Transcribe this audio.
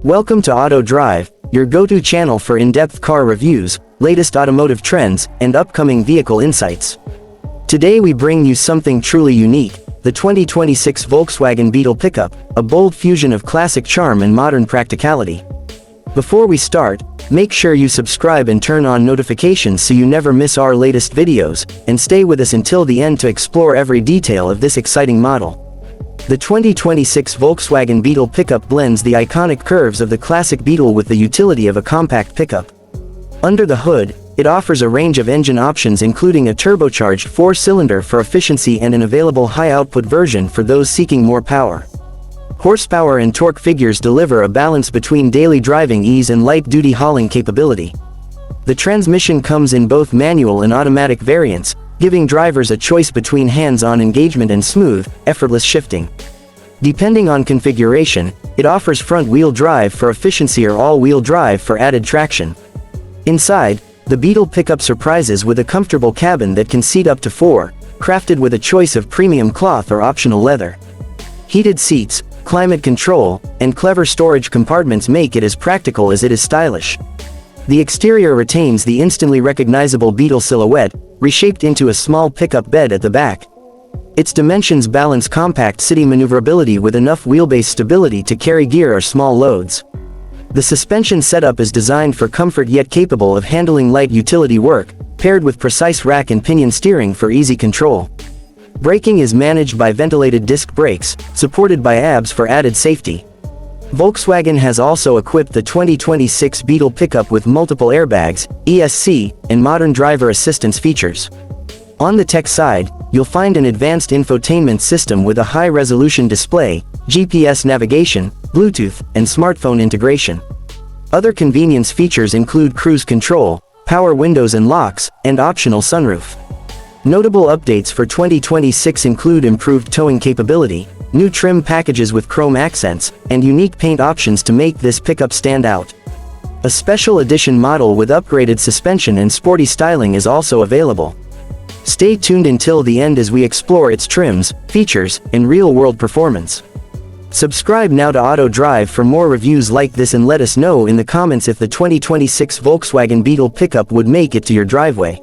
Welcome to Auto Drive, your go-to channel for in-depth car reviews, latest automotive trends, and upcoming vehicle insights. Today we bring you something truly unique, the 2026 Volkswagen Beetle Pickup, a bold fusion of classic charm and modern practicality. Before we start, make sure you subscribe and turn on notifications so you never miss our latest videos, and stay with us until the end to explore every detail of this exciting model. The 2026 Volkswagen Beetle Pickup blends the iconic curves of the classic Beetle with the utility of a compact pickup. Under the hood, it offers a range of engine options including a turbocharged 4-cylinder for efficiency and an available high-output version for those seeking more power. Horsepower and torque figures deliver a balance between daily driving ease and light-duty hauling capability. The transmission comes in both manual and automatic variants, giving drivers a choice between hands-on engagement and smooth, effortless shifting. Depending on configuration, it offers front-wheel drive for efficiency or all-wheel drive for added traction. Inside, the Beetle Pickup surprises with a comfortable cabin that can seat up to 4, crafted with a choice of premium cloth or optional leather. Heated seats, climate control, and clever storage compartments make it as practical as it is stylish. The exterior retains the instantly recognizable Beetle silhouette, reshaped into a small pickup bed at the back. Its dimensions balance compact city maneuverability with enough wheelbase stability to carry gear or small loads. The suspension setup is designed for comfort yet capable of handling light utility work, paired with precise rack and pinion steering for easy control. Braking is managed by ventilated disc brakes, supported by ABS for added safety. Volkswagen has also equipped the 2026 Beetle Pickup with multiple airbags, ESC, and modern driver assistance features. On the tech side, you'll find an advanced infotainment system with a high-resolution display, GPS navigation, Bluetooth, and smartphone integration. Other convenience features include cruise control, power windows and locks, and optional sunroof. Notable updates for 2026 include improved towing capability, new trim packages with chrome accents, and unique paint options to make this pickup stand out. A special edition model with upgraded suspension and sporty styling is also available. Stay tuned until the end as we explore its trims, features, and real-world performance. Subscribe now to Auto Drive for more reviews like this and let us know in the comments if the 2026 Volkswagen Beetle Pickup would make it to your driveway.